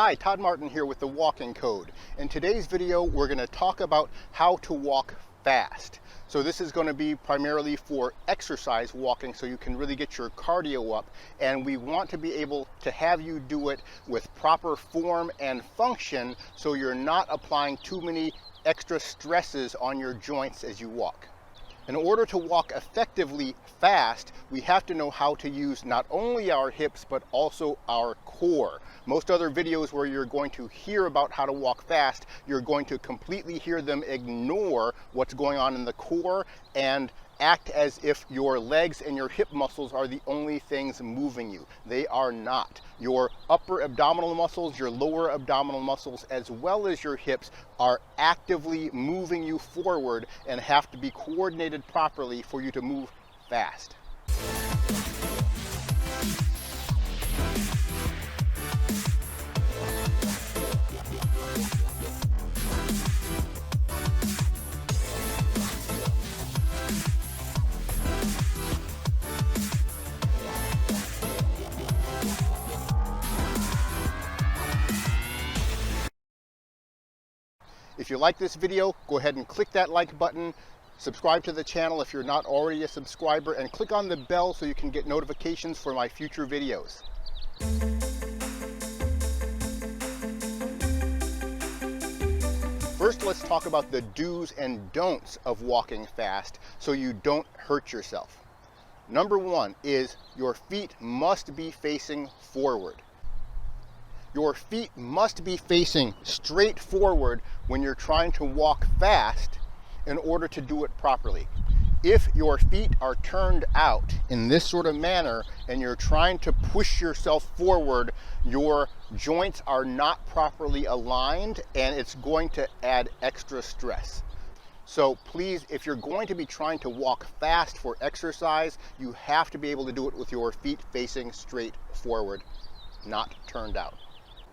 Hi, Todd Martin here with the Walking Code. In today's video, we're going to talk about how to walk fast. So this is going to be primarily for exercise walking so you can really get your cardio up, and we want to be able to have you do it with proper form and function so you're not applying too many extra stresses on your joints as you walk. In order to walk effectively fast, we have to know how to use not only our hips, but also our core. Most other videos where you're going to hear about how to walk fast, you're going to completely hear them ignore what's going on in the core and act as if your legs and your hip muscles are the only things moving you. They are not. Your upper abdominal muscles, your lower abdominal muscles, as well as your hips are actively moving you forward and have to be coordinated properly for you to move fast. If you like this video, go ahead and click that like button, subscribe to the channel if you're not already a subscriber, and click on the bell so you can get notifications for my future videos. First, let's talk about the do's and don'ts of walking fast so you don't hurt yourself. Number one is your feet must be facing forward. Your feet must be facing straight forward when you're trying to walk fast in order to do it properly. If your feet are turned out in this sort of manner and you're trying to push yourself forward, your joints are not properly aligned and it's going to add extra stress. So please, if you're going to be trying to walk fast for exercise, you have to be able to do it with your feet facing straight forward, not turned out.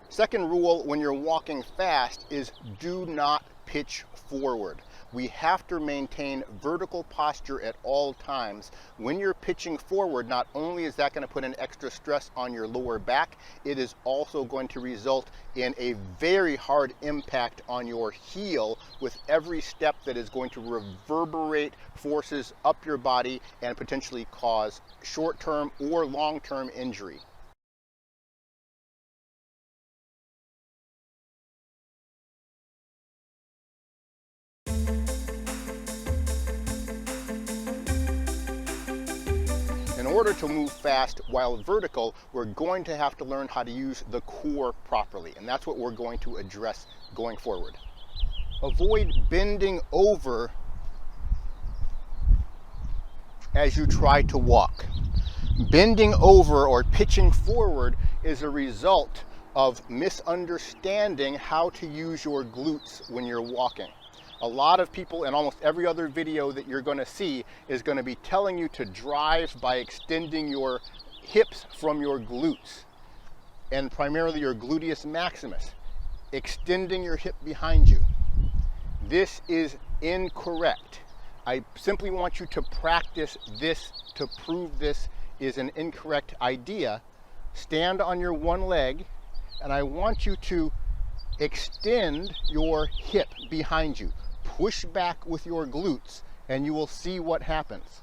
Second rule when you're walking fast is do not pitch forward. We have to maintain vertical posture at all times. When you're pitching forward, not only is that going to put an extra stress on your lower back, it is also going to result in a very hard impact on your heel with every step that is going to reverberate forces up your body and potentially cause short-term or long-term injury. In order to move fast while vertical, we're going to have to learn how to use the core properly, and that's what we're going to address going forward. Avoid bending over as you try to walk. Bending over or pitching forward is a result of misunderstanding how to use your glutes when you're walking. A lot of people in almost every other video that you're going to see is going to be telling you to drive by extending your hips from your glutes and primarily your gluteus maximus, extending your hip behind you. This is incorrect. I simply want you to practice this to prove this is an incorrect idea. Stand on your one leg and I want you to extend your hip behind you. Push back with your glutes and you will see what happens.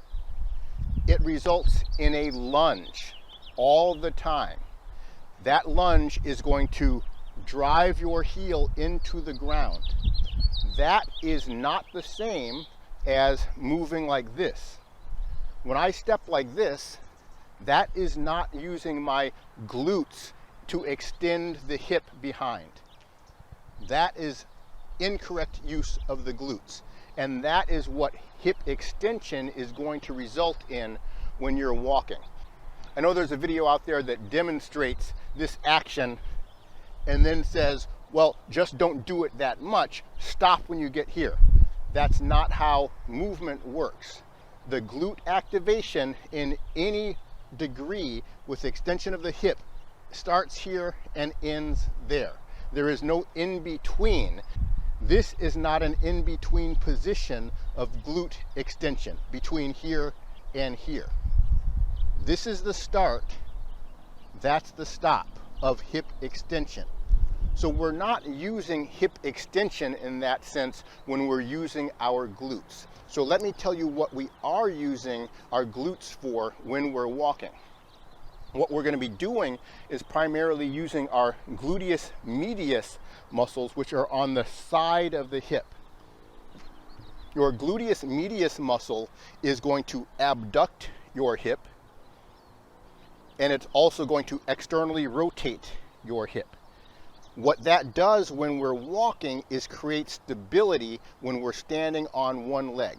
It results in a lunge all the time. That lunge is going to drive your heel into the ground. That is not the same as moving like this. When I step like this, that is not using my glutes to extend the hip behind. That is incorrect use of the glutes, and that is what hip extension is going to result in when you're walking. I know there's a video out there that demonstrates this action and then says, well, just don't do it that much, stop when you get here. That's not how movement works. The glute activation in any degree with extension of the hip starts here and ends there. There is no in-between. This is not an in-between position of glute extension between here and here. This is the start, that's the stop of hip extension. So we're not using hip extension in that sense when we're using our glutes. So let me tell you what we are using our glutes for when we're walking. What we're going to be doing is primarily using our gluteus medius muscles, which are on the side of the hip. Your gluteus medius muscle is going to abduct your hip, and it's also going to externally rotate your hip. What that does when we're walking is create stability when we're standing on one leg.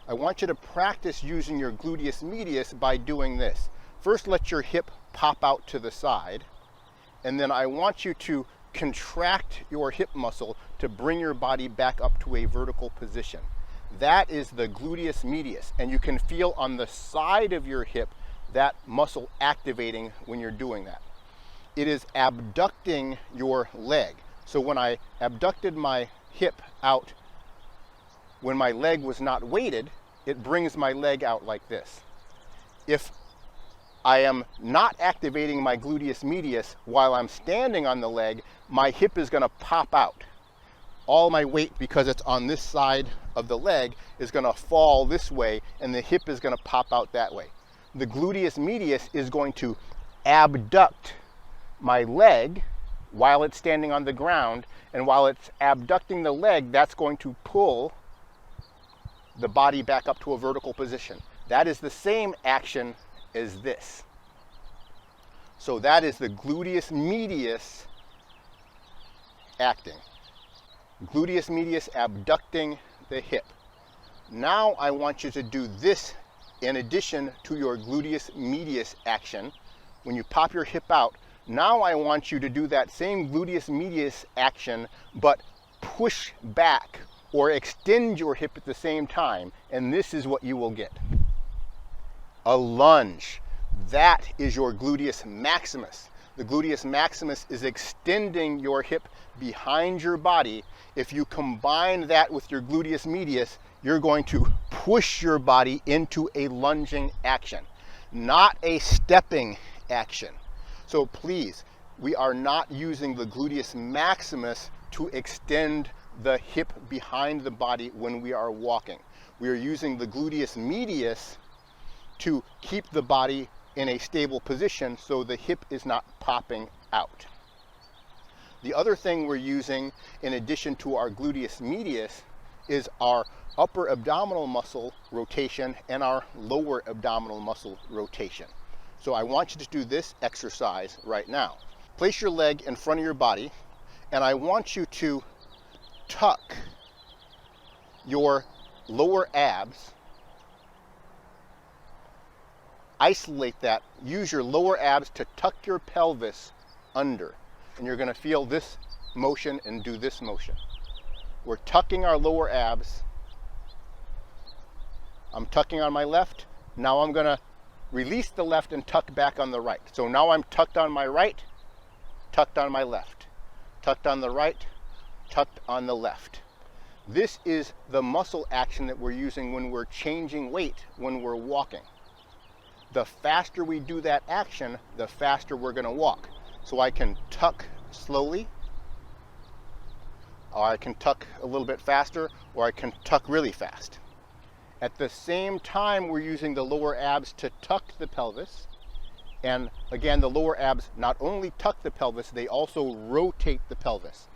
I want you to practice using your gluteus medius by doing this. First, let your hip pop out to the side, and then I want you to contract your hip muscle to bring your body back up to a vertical position. That is the gluteus medius, and you can feel on the side of your hip that muscle activating when you're doing that. It is abducting your leg. So when I abducted my hip out, when my leg was not weighted, it brings my leg out like this. If I am not activating my gluteus medius while I'm standing on the leg, my hip is going to pop out. All my weight, because it's on this side of the leg, is going to fall this way, and the hip is going to pop out that way. The gluteus medius is going to abduct my leg while it's standing on the ground, and while it's abducting the leg, that's going to pull the body back up to a vertical position. That is the same action as this. So that is the gluteus medius acting. Gluteus medius abducting the hip. Now I want you to do this in addition to your gluteus medius action. When you pop your hip out, now I want you to do that same gluteus medius action, but push back or extend your hip at the same time, and this is what you will get. A lunge. That is your gluteus maximus. The gluteus maximus is extending your hip behind your body. If you combine that with your gluteus medius, you're going to push your body into a lunging action, not a stepping action. So please, we are not using the gluteus maximus to extend the hip behind the body when we are walking. We are using the gluteus medius to keep the body in a stable position so the hip is not popping out. The other thing we're using in addition to our gluteus medius is our upper abdominal muscle rotation and our lower abdominal muscle rotation. So I want you to do this exercise right now. Place your leg in front of your body, and I want you to tuck your lower abs. Isolate that. Use your lower abs to tuck your pelvis under. And you're going to feel this motion and do this motion. We're tucking our lower abs. I'm tucking on my left. Now I'm going to release the left and tuck back on the right. So now I'm tucked on my right, tucked on my left, tucked on the right, tucked on the left. This is the muscle action that we're using when we're changing weight when we're walking. The faster we do that action, the faster we're going to walk. So I can tuck slowly, or I can tuck a little bit faster, or I can tuck really fast. At the same time, we're using the lower abs to tuck the pelvis. And again, the lower abs not only tuck the pelvis, they also rotate the pelvis.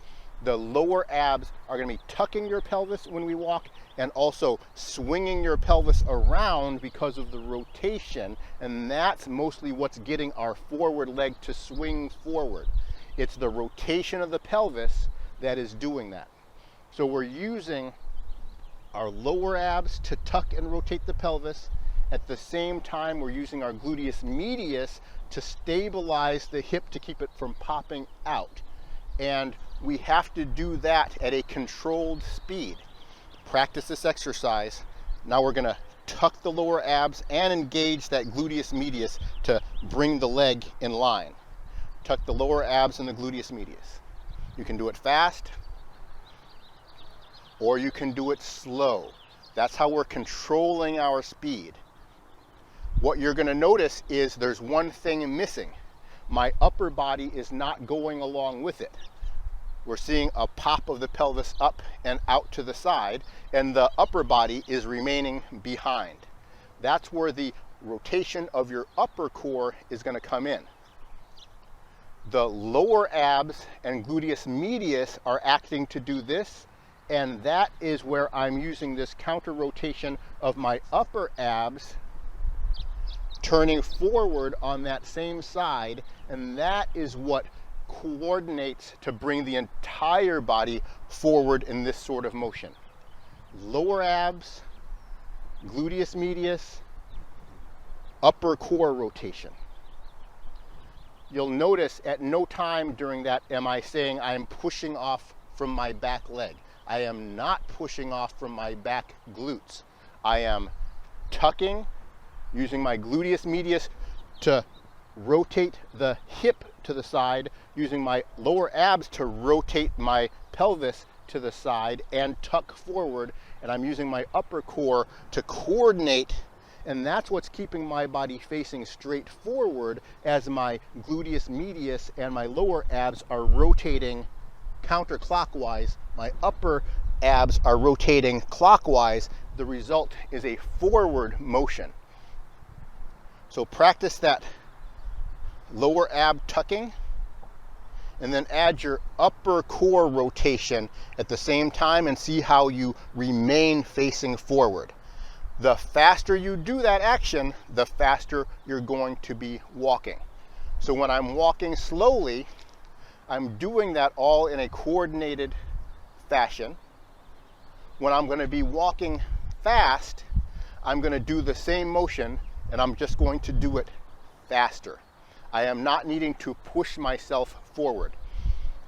The lower abs are going to be tucking your pelvis when we walk and also swinging your pelvis around because of the rotation. And that's mostly what's getting our forward leg to swing forward. It's the rotation of the pelvis that is doing that. So we're using our lower abs to tuck and rotate the pelvis. At the same time, we're using our gluteus medius to stabilize the hip to keep it from popping out. And we have to do that at a controlled speed. Practice this exercise. Now we're going to tuck the lower abs and engage that gluteus medius to bring the leg in line. Tuck the lower abs and the gluteus medius. You can do it fast, or you can do it slow. That's how we're controlling our speed. What you're going to notice is there's one thing missing. My upper body is not going along with it. We're seeing a pop of the pelvis up and out to the side, and the upper body is remaining behind. That's where the rotation of your upper core is going to come in. The lower abs and gluteus medius are acting to do this, and that is where I'm using this counter rotation of my upper abs turning forward on that same side, and that is what coordinates to bring the entire body forward in this sort of motion. Lower abs, gluteus medius, upper core rotation. You'll notice at no time during that am I saying I'm pushing off from my back leg. I am not pushing off from my back glutes. I am tucking, using my gluteus medius to rotate the hip to the side, using my lower abs to rotate my pelvis to the side and tuck forward, and I'm using my upper core to coordinate, and that's what's keeping my body facing straight forward as my gluteus medius and my lower abs are rotating counterclockwise. My upper abs are rotating clockwise. The result is a forward motion. So practice that lower ab tucking, and then add your upper core rotation at the same time and see how you remain facing forward. The faster you do that action, the faster you're going to be walking. So when I'm walking slowly, I'm doing that all in a coordinated fashion. When I'm going to be walking fast, I'm going to do the same motion, and I'm just going to do it faster. I am not needing to push myself forward.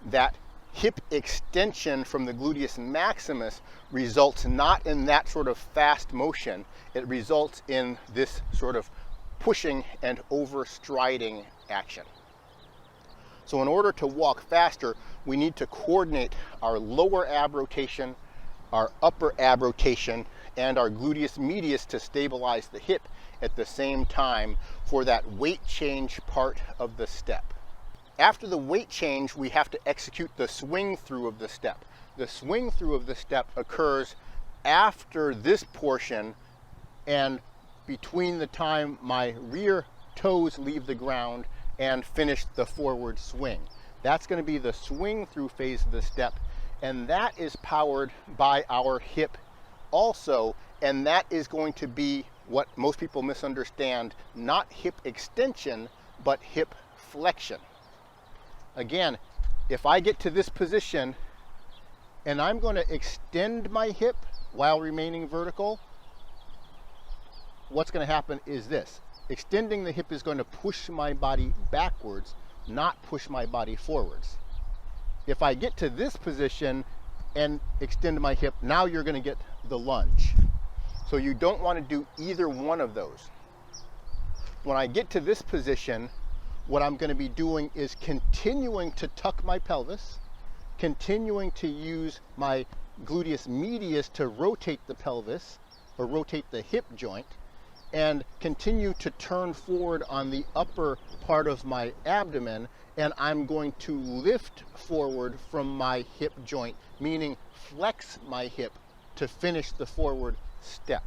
That hip extension from the gluteus maximus results not in that sort of fast motion. It results in this sort of pushing and overstriding action. So in order to walk faster, we need to coordinate our lower ab rotation, our upper ab rotation, and our gluteus medius to stabilize the hip at the same time for that weight change part of the step. After the weight change, we have to execute the swing through of the step. The swing through of the step occurs after this portion and between the time my rear toes leave the ground and finish the forward swing. That's going to be the swing through phase of the step, and that is powered by our hip also, and that is going to be what most people misunderstand, not hip extension, but hip flexion. Again, if I get to this position and I'm going to extend my hip while remaining vertical, what's going to happen is this. Extending the hip is going to push my body backwards, not push my body forwards. If I get to this position and extend my hip, now you're going to get the lunge. So you don't want to do either one of those. When I get to this position, what I'm going to be doing is continuing to tuck my pelvis, continuing to use my gluteus medius to rotate the pelvis or rotate the hip joint, and continue to turn forward on the upper part of my abdomen, and I'm going to lift forward from my hip joint, meaning flex my hip to finish the forward step.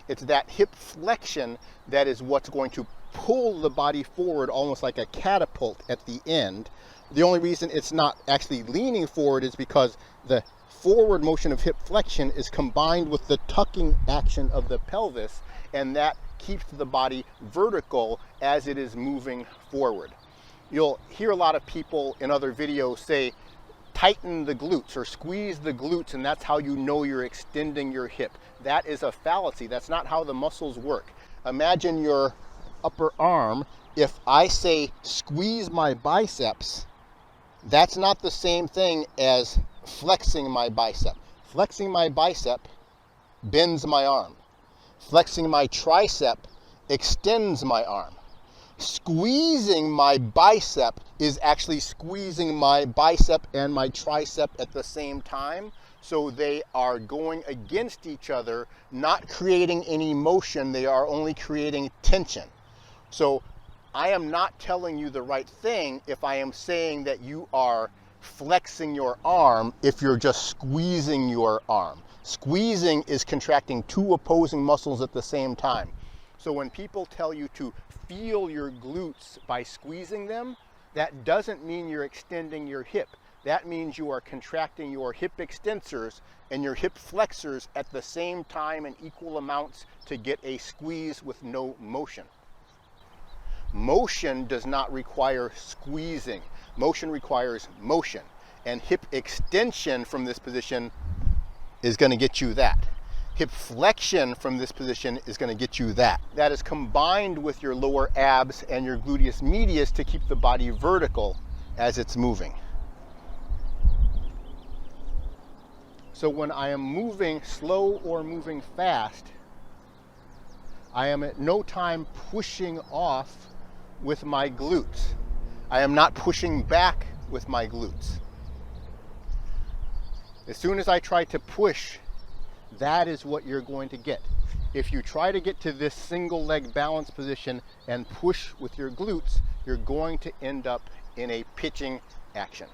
It's that hip flexion that is what's going to pull the body forward almost like a catapult at the end. The only reason it's not actually leaning forward is because the forward motion of hip flexion is combined with the tucking action of the pelvis, and that keeps the body vertical as it is moving forward. You'll hear a lot of people in other videos say, tighten the glutes or squeeze the glutes, and that's how you know you're extending your hip. That is a fallacy. That's not how the muscles work. Imagine your upper arm. If I say squeeze my biceps, that's not the same thing as flexing my bicep. Flexing my bicep bends my arm. Flexing my tricep extends my arm. Squeezing my bicep is actually squeezing my bicep and my tricep at the same time. So they are going against each other, not creating any motion. They are only creating tension. So I am not telling you the right thing if I am saying that you are flexing your arm if you're just squeezing your arm. Squeezing is contracting two opposing muscles at the same time. So when people tell you to feel your glutes by squeezing them, that doesn't mean you're extending your hip. That means you are contracting your hip extensors and your hip flexors at the same time in equal amounts to get a squeeze with no motion. Motion does not require squeezing. Motion requires motion. And hip extension from this position is going to get you that. Hip flexion from this position is going to get you that. That is combined with your lower abs and your gluteus medius to keep the body vertical as it's moving. So when I am moving slow or moving fast, I am at no time pushing off with my glutes. I am not pushing back with my glutes. As soon as I try to push, that is what you're going to get. If you try to get to this single leg balance position and push with your glutes, you're going to end up in a pitching action.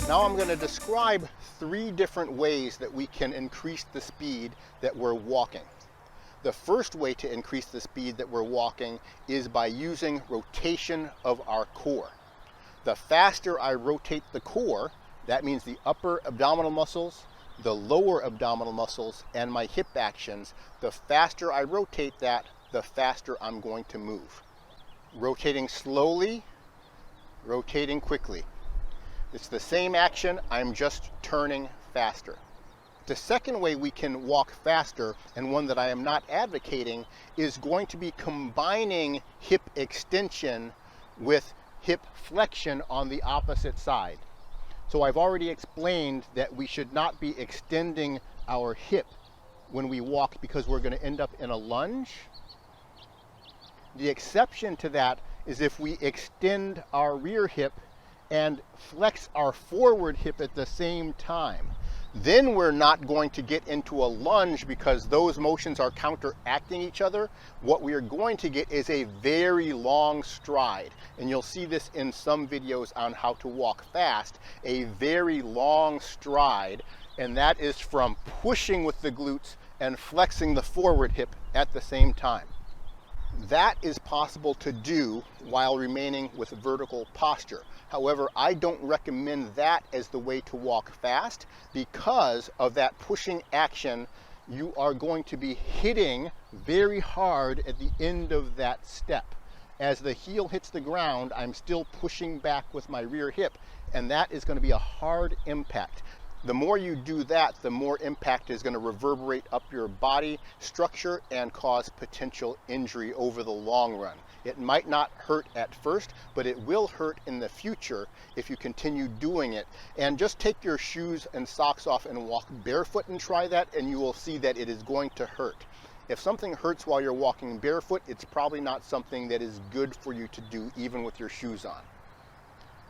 Now I'm going to describe 3 different ways that we can increase the speed that we're walking. The first way to increase the speed that we're walking is by using rotation of our core. The faster I rotate the core, that means the upper abdominal muscles, the lower abdominal muscles, and my hip actions, the faster I rotate that, the faster I'm going to move. Rotating slowly, rotating quickly. It's the same action, I'm just turning faster. The second way we can walk faster, and one that I am not advocating, is going to be combining hip extension with hip flexion on the opposite side. So I've already explained that we should not be extending our hip when we walk because we're going to end up in a lunge. The exception to that is if we extend our rear hip and flex our forward hip at the same time. Then we're not going to get into a lunge because those motions are counteracting each other. What we are going to get is a very long stride. And you'll see this in some videos on how to walk fast, a very long stride. And that is from pushing with the glutes and flexing the forward hip at the same time. That is possible to do while remaining with vertical posture. However, I don't recommend that as the way to walk fast because of that pushing action. You are going to be hitting very hard at the end of that step. As the heel hits the ground, I'm still pushing back with my rear hip, and that is going to be a hard impact. The more you do that, the more impact is going to reverberate up your body structure and cause potential injury over the long run. It might not hurt at first, but it will hurt in the future if you continue doing it. And just take your shoes and socks off and walk barefoot and try that, and you will see that it is going to hurt. If something hurts while you're walking barefoot, it's probably not something that is good for you to do even with your shoes on.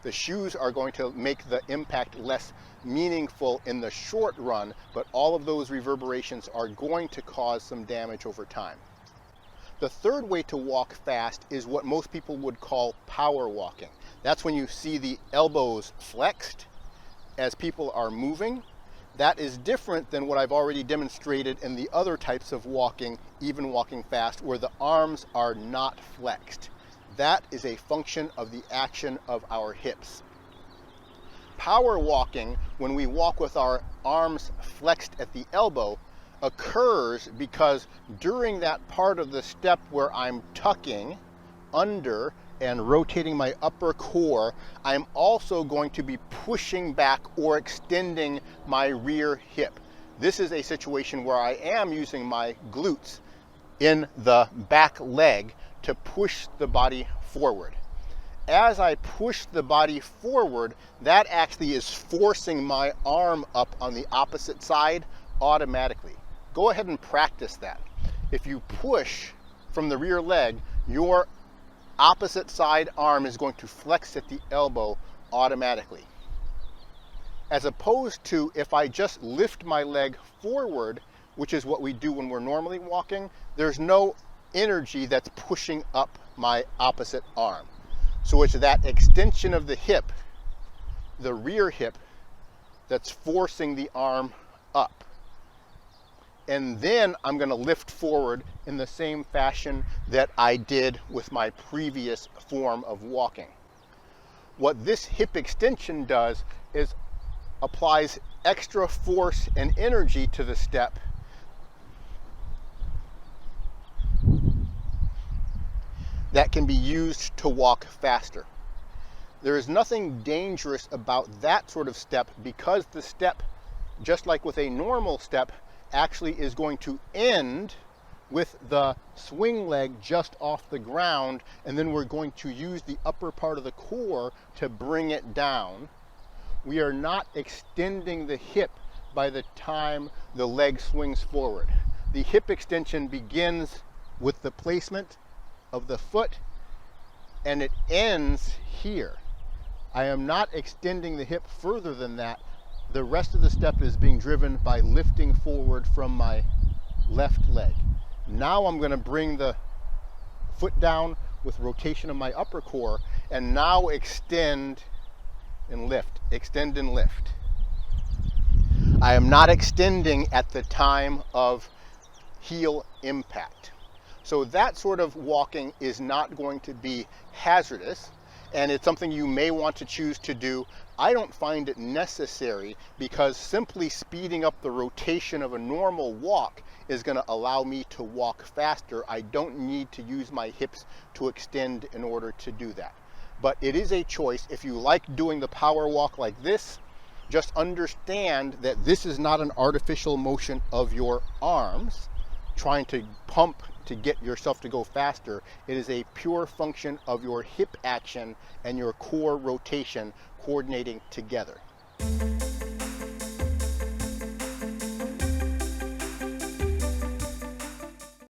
The shoes are going to make the impact less meaningful in the short run, but all of those reverberations are going to cause some damage over time. The third way to walk fast is what most people would call power walking. That's when you see the elbows flexed as people are moving. That is different than what I've already demonstrated in the other types of walking, even walking fast, where the arms are not flexed. That is a function of the action of our hips. Power walking, when we walk with our arms flexed at the elbow, occurs because during that part of the step where I'm tucking under and rotating my upper core, I'm also going to be pushing back or extending my rear hip. This is a situation where I am using my glutes in the back leg to push the body forward. As I push the body forward, that actually is forcing my arm up on the opposite side automatically. Go ahead and practice that. If you push from the rear leg, your opposite side arm is going to flex at the elbow automatically. As opposed to if I just lift my leg forward, which is what we do when we're normally walking, there's no energy that's pushing up my opposite arm. So it's that extension of the hip, the rear hip, that's forcing the arm up. And then I'm going to lift forward in the same fashion that I did with my previous form of walking. What this hip extension does is applies extra force and energy to the step that can be used to walk faster. There is nothing dangerous about that sort of step, because the step, just like with a normal step, actually is going to end with the swing leg just off the ground, and then we're going to use the upper part of the core to bring it down. We are not extending the hip by the time the leg swings forward. The hip extension begins with the placement of the foot and it ends here. I am not extending the hip further than that. The rest of the step is being driven by lifting forward from my left leg. Now I'm going to bring the foot down with rotation of my upper core, and now extend and lift, extend and lift. I am not extending at the time of heel impact. So that sort of walking is not going to be hazardous, and it's something you may want to choose to do. I don't find it necessary, because simply speeding up the rotation of a normal walk is going to allow me to walk faster. I don't need to use my hips to extend in order to do that. But it is a choice. If you like doing the power walk like this, just understand that this is not an artificial motion of your arms trying to pump to get yourself to go faster. It is a pure function of your hip action and your core rotation coordinating together.